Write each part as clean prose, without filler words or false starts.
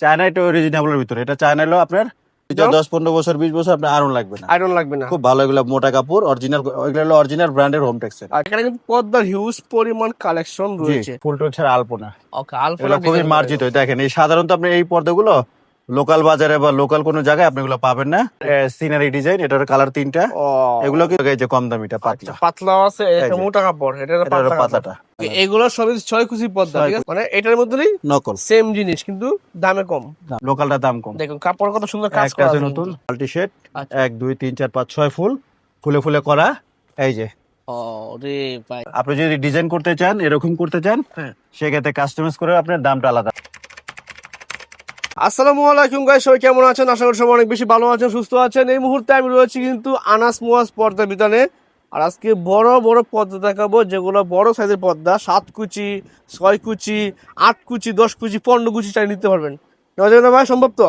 China এটা রিজনেবলের ভিতরে, এটা চায়না হলো আপনার 10-15 বছর 20 বছর আপনার আয়রন লাগবে না। আয়রন লাগবে না। খুব ভালো, এগুলো মোটা কাপড় অরিজিনাল, এগুলো হলো অরিজিনাল ব্র্যান্ডের হোম টেক্সের। আর এখানে কিন্তু পর্দার হিউজ পরিমাণ কালেকশন রয়েছে। ফুল টুল ছাড়া আলপনা, ওকে, আলপনা এগুলো খুবই মার্জিত। দেখেন এই সাধারণত আপনি এই পর্দাগুলো লোকাল বাজারে বা লোকাল কোনো জায়গায় আপনি এগুলো পাবেন না। সিনারি ডিজাইন, এটার কালার 3টা। এগুলো কি এই যে কম দামিটা পাতলা, পাতলা আছে, এটা মোটা কাপড়, এটা পাতলাটা। এগুলো সবই 6 কুচি পর্দা, ঠিক আছে? মানে এটার মধ্যেই নকল সেম জিনিস কিন্তু দামে কম, লোকালটা দাম কম। দেখুন কাপড় কত সুন্দর কাজ একটা করা আছে আছে নতুন কিন্তু। মাল্টি শেড, 1 2 3 4 5 6 ফুল ফুলে ফুলে করা। এই যে ও রে ভাই, আপনি যদি ডিজাইন করতে চান, এরকম করতে চান, হ্যাঁ, সেক্ষেত্রে কাস্টমাইজ করে আপনার দামটা আলাদা। আসসালামু আলাইকুম গাইস, সবাই কেমন আছেন? আশা করি সবাই অনেক বেশি ভালো আছেন, সুস্থ আছেন। এই মুহূর্তে আমি রয়েছি কিন্তু আনাস মুয়াজ পর্দা বিতানে। আর আজকে বড় বড় পর্দা দেখাবো, যেগুলো বড় সাইজের পর্দা, 7 কুচি 6 কুচি 8 কুচি 10 কুচি 15 কুচি চাই নিতে পারবেন। নেওয়া যাবে না ভাই? সম্ভব তো?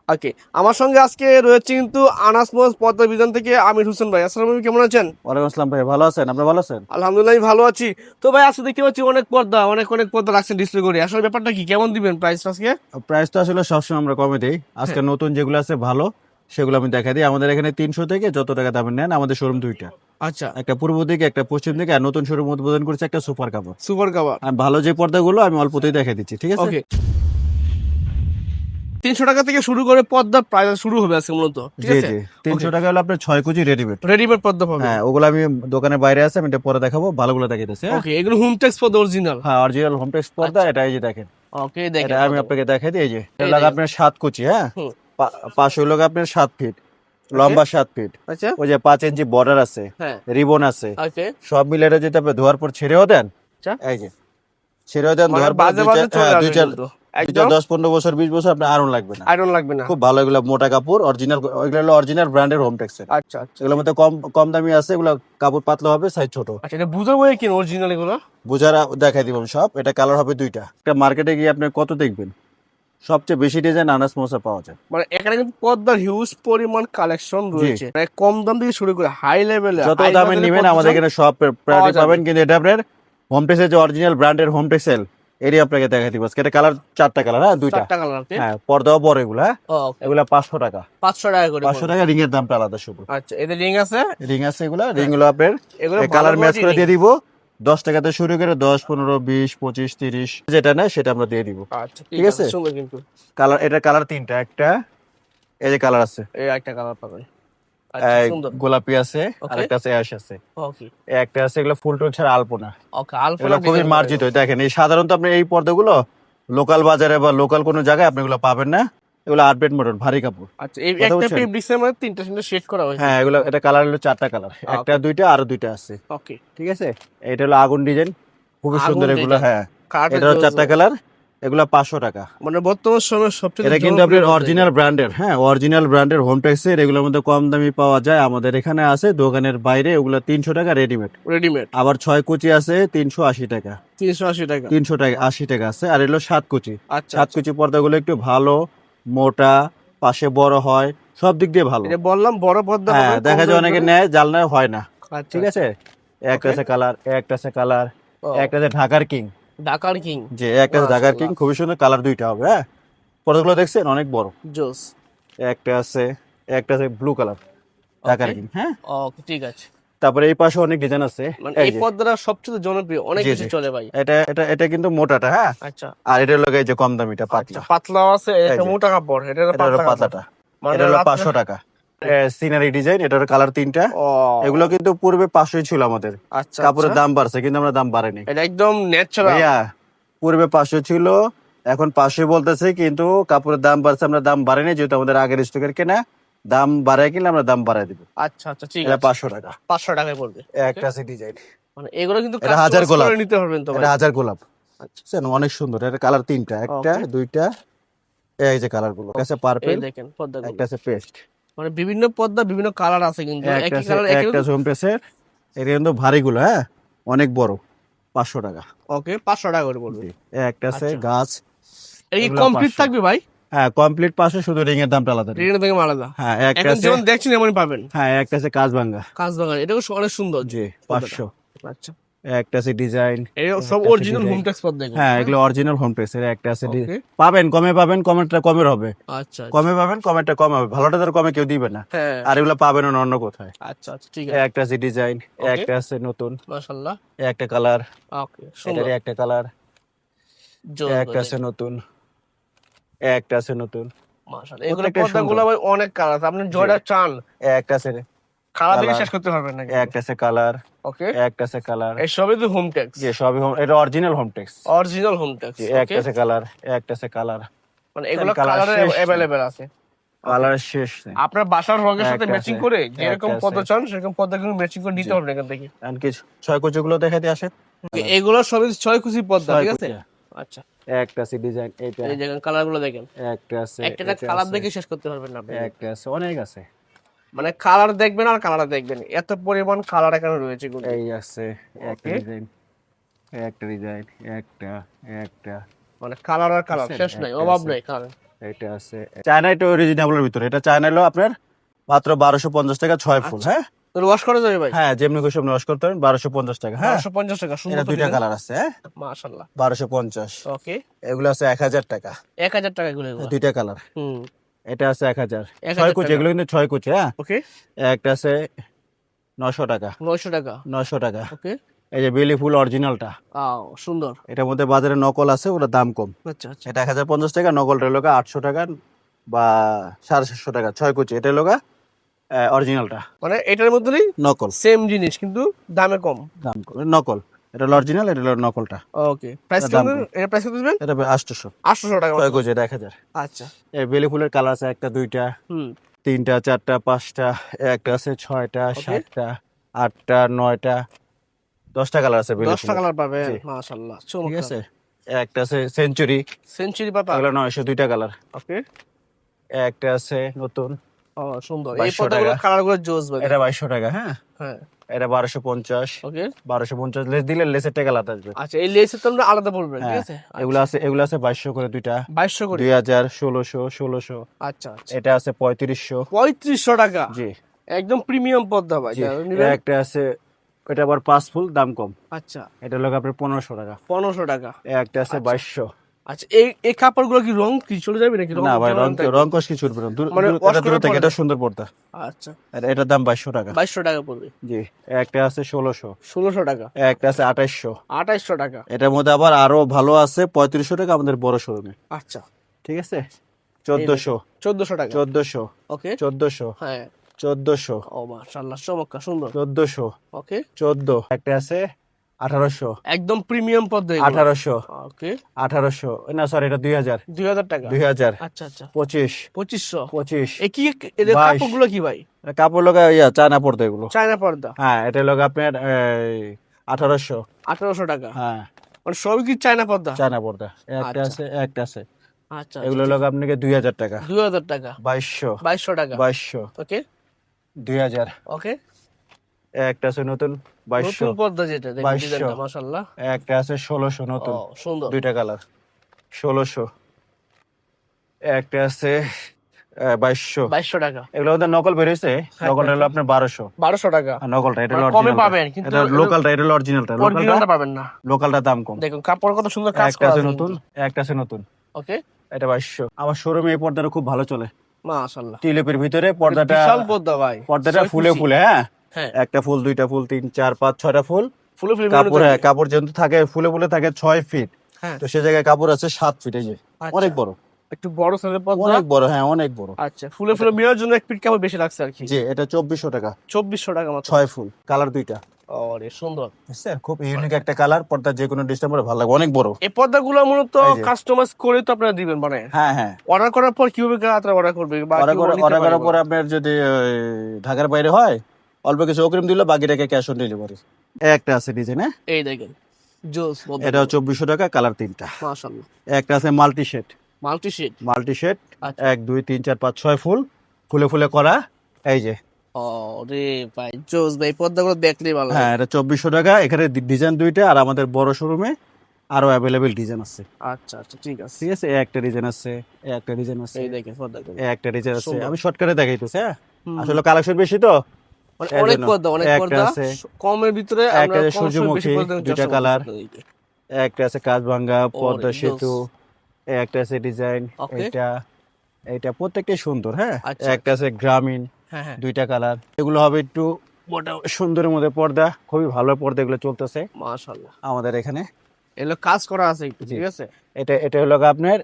ওকে, আমার সঙ্গে আজকে রয়েছে কিন্তু আনাস মুয়াজ পর্দা বিতান থেকে আমির হোসেন ভাই। আসসালামু আলাইকুম, কেমন আছেন? ওয়ালাইকুম আসসালাম ভাই, ভালো আছেন? আপনি ভালো আছেন? আলহামদুলিল্লাহ আমি ভালো আছি। তো ভাই আজকে দেখতে পাচ্ছি অনেক পর্দা, অনেক পর্দা রাখছেন ডিসপ্লে করে। আসলে ব্যাপারটা কি, কেমন দিবেন প্রাইস আজকে? প্রাইস তো আসলে সবসময় আমরা কমে দিই। আজকে নতুন যেগুলো আছে ভালো, সেগুলো আমি দেখা দিই। আমাদের এখানে 300 থেকে যত টাকা দামের নেন। আমাদের শোরুম 2টা, আচ্ছা, একটা পূর্ব দিকে একটা পশ্চিম দিকে। আর নতুন শোরুম উদ্বোধন করেছে একটা সুপার কাভার। Super cover. আমি ভালো যে পর্দাগুলো আমি অল্পতেই দেখা দিচ্ছি, ঠিক আছে? ওকে, 300 টাকা থেকে শুরু করে পর্দা প্রাইস শুরু হবে আজকে মূলত, ঠিক জি আছে? জি, 300 টাকা হলো আপনার 6 কেজি রেডিমেড। রেডিমেড পর্দা পাবে। হ্যাঁ, ওগুলো আমি দোকানের বাইরে আছে, আমি এটা পরে দেখাবো। ভালোগুলো দেখাইতেছি। ওকে, এগুলো হোম টেক্স পর্দা অরিজিনাল। হ্যাঁ, অরিজিনাল হোম টেক্স পর্দা। এটা এই যে দেখেন, ওকে দেখেন, এটা আমি আপনাকে দেখাই দিই। এই যে এটা এই লাগে দেখেন। আপনার 7 কুচি। হ্যাঁ, হুম, পাশ হলো আপনার 7 ফিট, লম্বা 7 ফিট। আচ্ছা, ওই যে 5 ইঞ্চি বর্ডার আছে, হ্যাঁ, রিবন আছে, ওকে, সব মিলে এটা যদি আপনি ধোয়ার পর ছেড়েও দেন, আচ্ছা, এই যে ছেড়েও দেন, মানে ধোয়ার পর বাজে বাজে চলে আসবে কিন্তু। একদম 10-15 বছর 20 বছর আপনার আয়রন লাগবে না। আয়রন লাগবে না। খুব ভালো, এগুলো মোটা কাপড় অরিজিনাল, এগুলো হলো অরিজিনাল ব্র্যান্ডের হোম টেক্সের। আচ্ছা আচ্ছা, এগুলোর মধ্যে কম কম দামি আছে, এগুলো কাপড় পাতলা হবে, সাইজ ছোট। আচ্ছা, এটা বুঝার বই কি অরিজিনাল এগুলো? বুঝারা দেখাই দিব সব। এটা কালার হবে 2টা। একটা মার্কেটে গিয়ে আপনি কত দেখবেন, সবচেয়ে বেশি ডিজাইন আনাস মোসা পাওয়া যায়। মানে এখানে কিন্তু পর্দার হিউজ পরিমাণ কালেকশন রয়েছে, মানে কম দাম থেকে শুরু করে হাই লেভেলে, যত দামে নেবেন আমাদের এখানে সব প্রাইস পাবেন। কিন্তু এটা আপনার হোম টেক্সের যে অরিজিনাল ব্র্যান্ডের হোম টেক্সেল, এরই আপনাকে দেখাই দিব। এটা কালার 4টা কালার। হ্যাঁ, 2টা। 4টা কালার। হ্যাঁ, পর্দাও বড় এগুলো। হ্যাঁ, ওকে, এগুলা 500 টাকা। 500 টাকা করে 500 টাকা। রিং এর দামটা আলাদা শুধু। আচ্ছা, এদের রিং আছে? রিং আছে, এগুলা রিং গুলো আপনার এগুলো কালার ম্যাচ করে ring। দিয়ে দিব। 10 টাকাতে শুরু করে 10 15 20 25 30 যেটা নেয় সেটা আমরা দিয়ে দিব। আচ্ছা, ঠিক আছে? সুন্দর কিন্তু। কালার, এটা কালার 3টা। একটা এই যে কালার আছে, এই একটা কালার পাবেন। আচ্ছা, সুন্দর। গোলাপি আছে, Okay. আরেকটা আছে অ্যাশ আছে, ওকে, একটা আছে এগুলো ফুল টুল ছাড়া আলপনা। ওকে, আলপনা এগুলো খুবই মার্জিত। দেখেন এই সাধারণত আপনি এই পর্দাগুলো লোকাল বাজারে বা লোকাল কোনো জায়গায় আপনি এগুলো পাবেন না। এগুলো 8 বেড মডেল, ভারী কাপড়। আচ্ছা, এই কথা একটা বুঝছেন? ফেব্রিক্সের মধ্যে তিনটা তিনটা শেড করা হয়েছে। হ্যাঁ, এগুলো এটা কালার হলো 4টা কালার, একটা 2টা আরো 2টা আছে। ওকে, ঠিক আছে? এটা হলো আগুন ডিজাইন, খুবই আগুন সুন্দর এগুলো। design। হ্যাঁ, কাঠের এটা হলো জোস 4টা কালার, এগুলো 500 টাকা। মানে বর্তমান সময়ে সবচেয়ে এটা কিন্তু আপনার অরিজিনাল ব্র্যান্ডের। হ্যাঁ, অরিজিনাল ব্র্যান্ডের হোম টেক্সের। এগুলোর মধ্যে কম দামি পাওয়া যায় আমাদের এখানে আছে, দোকানের বাইরে ওগুলো 300 টাকা রেডিমেড। রেডিমেড আবার 6 কুচি আছে 380 টাকা, 380 টাকা। 300 টাকা 80 টাকা আছে। আর এগুলো 7 কুচি। আচ্ছা, 7 কুচি পর্দাগুলো একটু ভালো, মোটা, পাশে বড় হয়, সব দিক দিয়ে ভালো। এটা বললাম বড় পর্দা হ্যাঁ, পাবেন, দেখা কম যায় দামে অনেকে পাবেন। নেয়, জালনায় হয় না। আচ্ছা, ঠিক আছে? একটা Okay. আছে কালার, একটা আছে কালার, ও, একটা আছে ঢাকার কিং। ঢাকার কিং। যে একটা আছে ঢাকার কিং, খুবই সুন্দর, কালার 2টা হবে। হ্যাঁ, পর্দাগুলো দেখছেন অনেক বড়। জোস। একটা আছে ব্লু কালার, ঢাকার কিং। হ্যাঁ, ওকে, ঠিক আছে। তারপরে এই পাশে অনেক ডিজাইন আছে। মানে এই এই যে পর্দাটা সবচেয়ে জনপ্রিয়, অনেক জি, বেশি জি। চলে ভাই। এটা এটা এটা কিন্তু মোটাটা। হ্যাঁ, আচ্ছা, আর এটা হলো এই যে কম দামিটা, আচ্ছা, পাতলা। পাতলাও আছে, এই এটা যে মোটা কাপড়, এটা এটা হলো পাতলা কাপড়। পাতলাটা। মানে এটা হলো রাত্রে- 500 টাকা। সিনারি ডিজাইন, এটার কালার 3টা। ও, এগুলো কিন্তু পূর্বে 500 ছিল আমাদের। আচ্ছা, কাপড়ের আচ্ছা। দাম বাড়ছে, কিন্তু আমরা দাম বাড়াইনি। এটা একদম ন্যাচারাল। ভাইয়া, পূর্বে 500 ছিল, এখন 500 বলতেছে, কিন্তু কাপড়ের দাম বাড়ছে, আমরা দাম বাড়াইনি। যেহেতু আমাদের আগের স্টকের কেনা, দাম বাড়ায় কিনলে আমরা দাম বাড়াই দিব। আচ্ছা, আচ্ছা, ঠিক এটা আছে। 500 টাকা। 500 টাকায় পড়বে। একটা আছে ডিজাইন, মানে এগুলো কিন্তু এটা হাজার কাস্টমাইজ গোলাপ। করে নিতে পারবেন তো ভাই। এটা হাজার গোলাপ। আচ্ছা, বুঝছেন? অনেক সুন্দর। এটা কালার 3টা, একটা Okay. 2টা। এই যে কালার গুলো আছে, এই পার্পল, দেখেন পর্দাগুলো। একটা আছে পেস্ট, মানে বিভিন্ন পর্দা বিভিন্ন কালার আছে কিন্তু একটা একই আছে কালার একটা আছে হোম টেক্সের। এটা কিন্তু ভারী গুলো। হ্যাঁ, অনেক বড়, 500 টাকা। ওকে, 500 টাকা করে পড়বে। একটা আছে আচ্ছা। গাছ। এটা কি এগুলো কমপ্লিট 500 থাকবে ভাই? হ্যাঁ, কমপ্লিট 500, শুধু রিং এর দামটা আলাদা। রেডিমেড থেকে আলাদা। হ্যাঁ, একটা এখন আছে। যেমন দেখছেন এমনই পাবেন। হ্যাঁ, একটা আছে কাজ ভাঙ্গা। কাজ বাগান, এটাও অনেক সুন্দর। জি, 500। আচ্ছা, একটা আছে ডিজাইন, এই সব অরিজিনাল হোম টেক্স পর্দা এগুলো। হ্যাঁ এগুলো অরিজিনাল হোম টেক্স। এর একটা আছে Okay. পাবেন কমে, পাবেন কমেরটা কমের হবে, আচ্ছা কমে পাবেন কমেরটা কম হবে, ভালোটা তার কমে কেউ দিবে না। হ্যাঁ আর এগুলো পাবেন না অন্য কোথায়। আচ্ছা ঠিক এ আছে একটা আছে ডিজাইন, Okay. একটা আছে নতুন, মাশাআল্লাহ। এ একটা কালার, ওকে সুন্দর এটারই একটা কালার, জোস একটা আছে নতুন, এ একটা আছে নতুন, মাশাআল্লাহ। এগুলো প্রত্যেকটা পর্দাগুলো সুন্দর। ভাই অনেক কালার আছে, আপনি জয়টা চান এ একটা আছে কালার দেখে Colour. শেষ করতে পারবেন না। এ একটা আছে কালার, ওকে এ একটা আছে কালার, এই সবই তো হোম টেক্স, যে সবই এটা অরিজিনাল হোম টেক্স। অরিজিনাল হোম টেক্স। একটা ওকে আছে কালার, একটা আছে কালার, মানে এগুলো colour কালারে শেষ নেই। अवेलेबल আছে। কালার শেষ নেই। আপনার বাসার রঙের সাথে একটা ম্যাচিং আছে, করে যেরকম একটা পর্দা আছে। চান সেরকম পর্দা কিন্তু ম্যাচিং করে নিতে জি। পারবেন এখান থেকে। আর কি ছয় কুচি গুলো দেখাতে আসে। এগুলো সবই 6 কুচি পর্দা, ছয় ঠিক আছে? কুচি। আচ্ছা একটা আছে ডিজাইন, এটা এই দেখেন কালার গুলো দেখেন, একটা আছে, একটা এটা কালার আছে, দেখে শেষ করতে পারবেন না আপনি। একটা আছে, অনেক আছে। মানে কালার দেখবেন আর কালার দেখবেন, এত পরিমাণ কালার এখানে রয়েছে এগুলো। এই আছে একটা Okay. ডিজাইন, একটা ডিজাইন, একটা একটা মানে কালার আর কালার আছে, শেষ নাই, একটা অভাব আছে। নাই কালার। এটা আছে চায়না, এটা অরিজিনালের ভিতরে। এটা চায়না হলো আপনার মাত্র 1250 টাকা 6 ফুল। আচ্ছা। হ্যাঁ তো ওয়াশ করা যাবে ভাই? হ্যাঁ, যেমনি করে সব ওয়াশ করতে পারেন। 1250 টাকা। হ্যাঁ 1250 টাকা সুন্দর এটা তো দুইটা ডিজাইন। কালার আছে। হ্যাঁ মাশাআল্লাহ। 1250। ওকে এগুলো আছে 1000 টাকা, 1000 টাকা এগুলো এগুলো। দুইটা কালার। হুম এটা আছে 1000, 1000 ছয় কুচি, টাকা। এগুলো কিন্তু 6 কুচি। হ্যাঁ ওকে একটা আছে 900 টাকা, 900 টাকা। 900 টাকা। ওকে এই যে বেলি ফুল অরিজিনালটা, সুন্দর। এটার মধ্যে বাজারে নকল আছে, ওটা দাম কম। আচ্ছা আচ্ছা এটা 1050 টাকা, নকলটা লোকা 800 টাকা বা 750 টাকা। 6 কুচি এটা লোকা অরিজিনালটা, মানে এটার মধ্যেই নকল সেম জিনিস কিন্তু দামে কম। দাম কম। নকল এটা হলো অরিজিনাল, এটা হলো নকলটা। ওকে প্রাইস দাম কেমন? কম। এটা প্রাইস কত দিবেন? এটা 800। 800 টাকা 6 মাত্র। কুচি এটা 1000। আচ্ছা এই বেলি ফুলের কালার আছে একটা, দুইটা, হুম তিনটা, চারটা, পাঁচটা, একটা আছে 6টা, 7টা, 8টা, 9টা, 10টা কালার আছে বেলি 10টা ফুলের। কালার পাবেন। জি। মাশাআল্লাহ ঠিক চমৎকার। আছে। একটা আছে সেঞ্চুরি, সেঞ্চুরি পাতা। এগুলো 902টা কালার। ওকে একটা আছে নতুন, সুন্দর। এই 2200 পর্দাগুলো টাকা। কালারগুলো জোস ভাই। এটা 2200 টাকা। হ্যাঁ হ্যাঁ এটা 1250। ওকে 1250 লেস দিলে লেসের টাকা আলাদা আসবে। আচ্ছা এই লেসের তো আমরা আলাদা বলবেন, ঠিক হ্যাঁ আছে? এগুলো আছে, এগুলো আছে 2200 করে দুইটা, 2200 করে। 2000, 1600। আচ্ছা আচ্ছা এটা আছে 3500। 3500 টাকা জি একদম প্রিমিয়াম পর্দা ভাই, জি। যারা নিবেন। একটা আছে, এটা আবার 5 ফুল, দাম কম। আচ্ছা এটা লোক আপনার 1500 টাকা। 1500 টাকা। একটা আছে 2200। আচ্ছা এই কাপড়গুলো কি রং কি চলে যাবে নাকি? না ভাই, যেমন থাকবে? রং কস কিছু উঠবে না। মানে এটা wash দূরে করার থেকে, পরে? এটা সুন্দর পর্দা। আচ্ছা আর এটার দাম 2200 টাকা। 2200 টাকা পড়বে। জি। একটা আছে 1600। 1600 টাকা। একটা আছে 2800। 2800 টাকা। এটার মধ্যে আবার আরো ভালো আছে 3500 টাকা আমাদের বড় শোরুমে। আচ্ছা ঠিক আছে। 1400, 1400 টাকা। 1400, ওকে 1400, হ্যাঁ 1400, ও মাশাআল্লাহ চমৎকার সুন্দর। 1400, ওকে 14। একটা আছে 1800, একদম প্রিমিয়াম পর্দা এগুলো। 1800, ওকে 1800, না সরি এটা 2000, 2000 টাকা। 2000, আচ্ছা আচ্ছা 25, 2500। 25। এ কি এদের 22 কাপড়গুলো কি ভাই? কাপড় লগা চায়না পর্দা এগুলো। চায়না পর্দা। হ্যাঁ এটা লোক আপনার 1800। 1800 টাকা। হ্যাঁ মানে সবই কি চায়না পর্দা? চায়না পর্দা। একটা আচ্ছা। আছে, একটা আছে। আচ্ছা এগুলো লোক আপনাকে 2000 টাকা, 2000 টাকা। 2200, 2200 টাকা। 2200, ওকে 2000। ওকে একটা আছে নতুন নতুন 2200। পর্দা যেটা দেখুন 2200 ডিজাইনটা মাশাআল্লাহ। একটা আছে 1600 নতুন, সুন্দর। দুইটা কালার, 1600। একটা আছে 2200। 2200 টাকা। এগুলো ওদের নকল বেরিয়েছে, নকলটা হলো আপনার 1200। 1200 টাকা। আর নকলটা এটা হলো মানে কমে অরিজিনালটা। পাবেন কিন্তু এটা লোকালটা, এটা হলো অরিজিনালটা। অরিজিনালটা পাবেন না। লোকালটা দাম কম। দেখুন কাপড় কত সুন্দর কাজ একটা করা আছে আছে নতুন, একটা আছে নতুন। ওকে এটা 2200। আমার শোরুমে এই পর্দাটা খুব ভালো চলে। মাশাআল্লাহ টিউলিপের ভিতরে পর্দাটা, বিশাল পর্দা ভাই। পর্দাটা 6 ফুলে কুচি। ফুলে। হ্যাঁ হ্যাঁ একটা ফুল, দুইটা ফুল, 3, 4, 5, 6টা ফুল। ফুলে ফুলে কাপড়, বেরোনো হ্যাঁ যাবে। কাপড় যেহেতু থাকে ফুলে ফুলে থাকে 6 ফিট, হ্যাঁ তো সে জায়গায় কাপড় আছে 7 ফিট। এই যে আচ্ছা। অনেক বড়, একটু বড় সাইজের পর্দা। অনেক বড়। হ্যাঁ অনেক বড়। আচ্ছা ফুলে ফুলে মেরার জন্য এক পিট কাপড় বেশি লাগছে আর কি। জি এটা 2400 টাকা, 2400 টাকা মাত্র। 6 ফুল, কালার দুইটা। ওরে সুন্দর। স্যার খুব ইউনিক একটা কালার। পর্দা যে কোনো ডিস্টেম্বরে ভালো লাগবে, অনেক বড়। এই পর্দাগুলো মূলত এই যে। কাস্টমাইজ করে তো আপনারা দিবেন মানে হ্যাঁ হ্যাঁ। অর্ডার করার পর কিভাবে তারা অর্ডার করবে বা অর্ডার কিভাবে নিতে অর্ডার পারবে? করার পরে আপনার যদি ঢাকার বাইরে হয়, অল্প কিছু অগ্রিম দিলে বাকিটাকে ক্যাশ অন ডেলিভারি। একটা আছে ডিজাইন। হ্যাঁ এই দেখেন জোস পর্দা। এটাও 2400 টাকা, কালার তিনটা। মাশাআল্লাহ একটা আছে multi shade, multi shade. Multi shade. আচ্ছা। 1, 2, 3, 4, 5, 6 ফুল, ফুলে ফুলে করা। এই যে রে ভাই জোস ভাই পর্দাগুলো দেখলেই ভালো লাগে। হ্যাঁ এটা 2400 টাকা। এখানে ডিজাইন দুইটা, আর আমাদের বড় শোরুমে আরো অ্যাভেলেবেল ডিজাইন আছে। আচ্ছা আচ্ছা ঠিক আছে। ঠিক আছে। একটা ডিজাইন আছে, একটা ডিজাইন আছে, এই দেখেন পর্দাগুলো। একটা ডিজাইন আছে। সুন্দর। আমি শর্টকাটে দেখাইতেছি। হ্যাঁ হুম। আসলে কালেকশন বেশি তো মানে এর অনেক জন্য পর্দা, অনেক একটা পর্দা আছে, কমের ভিতরে একটা আমরা আছে কম সময়ে বেশি সূর্যমুখী, পর্দা দুইটা চেষ্টা কালার, করতেছি। একটা আছে কাঁচভাঙ্গা, পদ্মা ওরে সেতু, জোস। একটা আছে ডিজাইন, ওকে, এটা এটা প্রত্যেকটাই সুন্দর। হ্যাঁ, আচ্ছা একটা আচ্ছা, আছে গ্রামীণ, হ্যাঁ হ্যাঁ, দুইটা কালার, এগুলো হবে একটু মোটা সুন্দরের মধ্যে পর্দা, খুবই ভালো পর্দা এগুলো চলতেছে মাশাআল্লাহ। আমাদের এখানে। এগুলো কাজ করা আছে একটু, জি, ঠিক আছে। এটা এটা হলো গিয়ে আপনার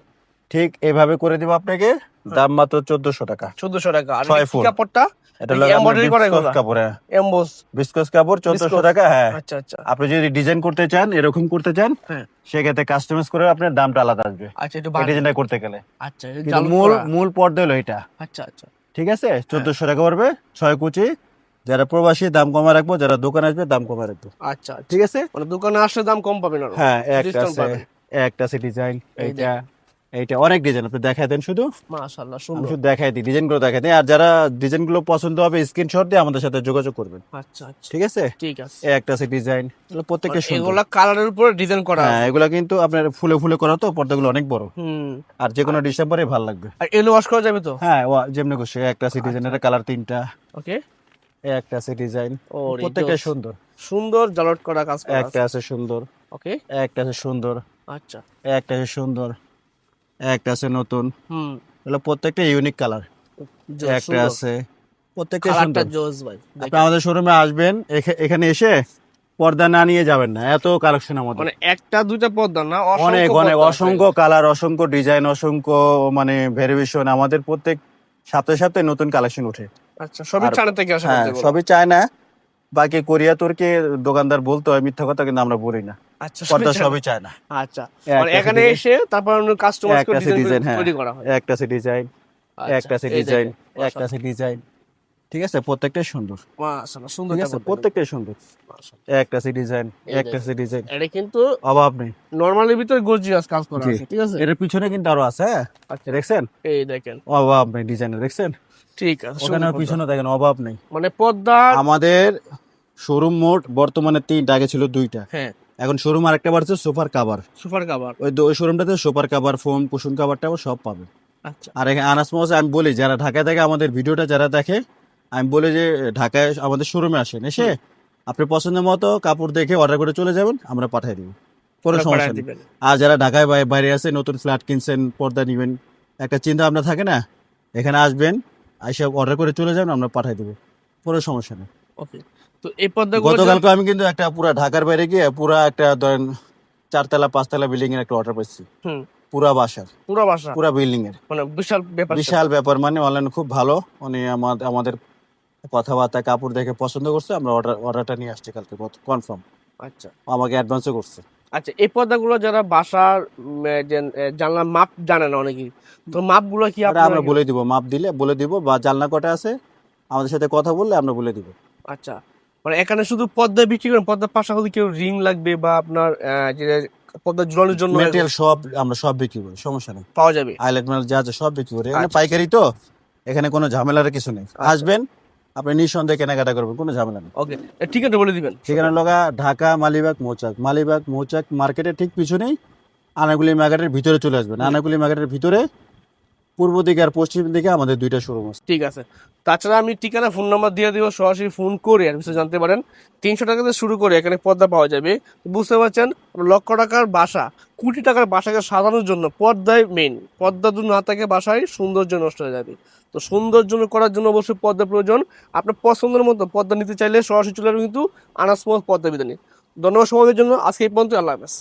ঠিক এভাবে করে দিব আপনাকে, হ্যাঁ, দাম মাত্র 1400 টাকা, 1400 টাকা। আর এটা 6 কি ফুল। কাপড়টা? এটা এটা কি হলো আপনার এমব্রয়ডারি করা বিস্কস এগুলা? কাপড়, হ্যাঁ, এমবোস, বিস্কস কাপড় 1400 বিস্কস। টাকা হ্যাঁ। আচ্ছা আচ্ছা, আপনি যদি ডিজাইন করতে চান, এরকম করতে চান, হ্যাঁ, সেক্ষেত্রে কাস্টমাইজ করে আপনার দামটা আলাদা আসবে আচ্ছা একটু এই বাড়বে। ডিজাইনটা করতে গেলে। আচ্ছা, এটা কিন্তু জালুট মূল করা। মূল পর্দা হলো এটা, আচ্ছা আচ্ছা, ঠিক আছে। হ্যাঁ, 1400 টাকা পড়বে, 6 কুচি। যারা প্রবাসী দাম কমা রাখবো, যারা দোকানে আসবে দাম কমা রাখবো, আচ্ছা আচ্ছা। ঠিক আছে। মানে দোকানে আসলে দাম কম পাবেন আরো, হ্যাঁ, একটা ডিসকাউন্ট আছে, পাবেন। একটা আছে ডিজাইন, এই এইটা এইটা অনেক ডিজাইন, আপনি দেখাই দেন শুধু, মাশাআল্লাহ আমি সুন্দর। শুধু দেখাই দিই, ডিজাইনগুলো দেখাই দিই। আর যারা ডিজাইনগুলো পছন্দ হবে স্ক্রিনশট দিয়ে আমাদের সাথে যোগাযোগ করবেন, আচ্ছা আচ্ছা, ঠিক আছে। ঠিক আছে। একটা আছে ডিজাইন, প্রত্যেকটা মানে সুন্দর। এগুলা কালারের উপরে ডিজাইন করা হ্যাঁ, আছে। এগুলা কিন্তু আপনার ফুলে ফুলে করা, তো পর্দাগুলো অনেক বড়, হুম। আর যে কোনো ডিসেম্বরে ভালো লাগবে। আর এগুলো ওয়াশ করা যাবে তো? হ্যাঁ, যেমনি খুশি। একটা আছে ডিজাইন, এটা কালার তিনটা, ওকে। একটা আছে ডিজাইন, ওরে প্রত্যেকটা জোস। সুন্দর। সুন্দর জালট করা কাজ করা একটা আছে। আছে সুন্দর, ওকে, একটা আছে সুন্দর, আচ্ছা। একটা আছে সুন্দর, একটা আছে নতুন। হুম, এগুলো প্রত্যেকটা ইউনিক কালার। জোস, একটা সুন্দর। আছে, প্রত্যেকটা কালারটা সুন্দর। জোস ভাই, আপনি দেখেন। আমাদের শোরুমে আসবেন, এখানে এসে পর্দা না নিয়ে যাবেন না, এত কালেকশন আমাদের। মানে একটা দুইটা পর্দা না, অনেক অসংখ্য অনেক পর্দা আছে। অসংখ্য কালার, অসংখ্য ডিজাইন, অসংখ্য মানে ভেরিয়েশন। আমাদের প্রত্যেক সপ্তাহে সপ্তাহে নতুন কালেকশন উঠে। আচ্ছা, সবই আর চায়না থেকে আসে হ্যাঁ, পর্দাগুলো। সবই চায় না। বাকি কোরিয়া তুর্কি দোকানদার বলতে হয় মিথ্যা কথা, কিন্তু আমরা বলি না, আচ্ছা, পর্দা চায়না। সবই চায় না। আচ্ছা, একটা মানে আছে এখানে ডিজাইন, এসে তারপর কাস্টমাইজ একটা করে আছে ডিজাইন, হ্যাঁ, তৈরি করা হয়। একটা আছে ডিজাইন, আচ্ছা, একটা আছে এই ডিজাইন, দেখেন, একটা আছে ডিজাইন, ঠিক আছে। প্রত্যেকটাই সুন্দর, মাশাআল্লাহ সুন্দর ঠিক একটা আছে, পর্দা। প্রত্যেকটাই সুন্দর। মাশাআল্লাহ। একটা আছে ডিজাইন, এই একটা আছে ডিজাইন, এটা কিন্তু অভাব নেই। নরমালের ভিতরে গর্জিয়াস কাজ করা জি, আছে, ঠিক আছে। এর পিছনে কিন্তু আরো আছে, হ্যাঁ, আচ্ছা, দেখছেন, এই দেখেন, অভাব নেই ডিজাইনে, দেখছেন ঠিক আছে, ওখানে সুন্দর পর্দা। পিছনে দেখেন, অভাব নেই। মানে পর্দা, আমাদের শোরুম মোট বর্তমানে 3টা, আগে ছিল 2টা, হ্যাঁ, এখন শোরুম আরেকটা বাড়ছে, সোফার কাভার। Super cover. ওই শোরুমটাতে সোফার কাভার, ফোম, কুশন কাভারটা সব পাবে। আচ্ছা, আর এখানে আনাস মহাজ, আমি বলি যারা ঢাকায় থাকে আমাদের ভিডিওটা যারা দেখে, আমি বলি যে ঢাকায় আমাদের শোরুমে আসেন, এসে আপনি পছন্দের মতো কাপড় দেখে অর্ডার করে চলে যাবেন, আমরা পাঠিয়ে দিব, কোনো আপনারা সমস্যা পাঠায় নেই। দিবেন। আর যারা ঢাকায় বাইরে আছে, নতুন ফ্ল্যাট কিনছেন, পর্দা নিবেন, একটা চিন্তা ভাবনা থাকে না, এখানে আসবেন, এসে অর্ডার করে চলে যাবেন, আমরা পাঠিয়ে দেবো, কোনো সমস্যা নেই। ওকে, তো এই পর্দাগুলো গতকালকে আমি কিন্তু একটা পুরা ঢাকার বাইরে গিয়ে পুরা একটা ধরেন 4তলা 5তলা বিল্ডিং এর একটা অর্ডার পাইছি, হুম, পুরা বাসার, পুরো বাসা, পুরা বিল্ডিং এর। মানে বিশাল ব্যাপার। বিশাল ব্যাপার, মানে অনলাইন খুব ভালো, উনি আমাদের কথাবার্তা কাপড় দেখে পছন্দ করছে, আমরা অর্ডারটা নিয়ে আসছি কালকে কনফার্ম, আচ্ছা আমাকে অ্যাডভান্সও করছে। আচ্ছা, এই পর্দাগুলো যারা বাসার জানলার মাপ জানে না অনেকেই, তো মাপগুলো কি ওটা আপনারা আমরা বলে দিব, মাপ দিলে বলে দিব, বা জানলা কটা আছে আমাদের সাথে কথা বললে আমরা বলে দিব। আচ্ছা, মানে এখানে শুধু পর্দা বিক্রি করেন, পর্দার পাশাপাশি কেউ রিং লাগবে বা আপনার যে পর্দা ঝুলানোর জন্য মেটেরিয়াল সব আমরা সব বিক্রি করি, সমস্যা নেই। পাওয়া যাবে। হাইলাইট মাল যা আছে সব বিক্রি করি, এখানে আচ্ছা। পাইকারি তো, এখানে কোনো ঝামেলার কিছু নেই। আসবেন, আপনি নিঃসন্দেহে কেনাকাটা করবেন, কোনো ঝামেলা নেই। ওকে, ঠিক আছে, বলে দিবেন। সেখানে লগা ঢাকা মালিবাগ মৌচাক মার্কেটের ঠিক পিছনেই আনাগুলি মার্কেটের ভিতরে চলে আসবেন। আনাগুলি মার্কেটের ভিতরে পূর্ব দিকে আর পশ্চিম দিকে আমাদের 2টা শোরুম আছে। ঠিক আছে, তাছাড়া আমি ঠিকানা ফোন নাম্বার দিয়ে দিব, সরাসরি ফোন করে আর কিছু জানতে পারেন। 300 টাকা থেকে শুরু করে এখানে পর্দা পাওয়া যাবে। বুঝতে পারছেন, লক্ষ টাকার বাসা, কোটি টাকার বাসাকে সাজানোর জন্য পর্দায় মেইন। পর্দা যদি না থাকে বাসায়, সৌন্দর্য নষ্ট হয়ে যাবে। তো সৌন্দর্য করার জন্য অবশ্যই পর্দা প্রয়োজন। আপনার পছন্দের মতো পর্দা নিতে চাইলে সরাসরি চলে আসবেন কিন্তু আনাস মহল পর্দা বিতানে। ধন্যবাদ সময়ের জন্য, আজকে এই পর্যন্ত, আল্লাহ হাফেজ।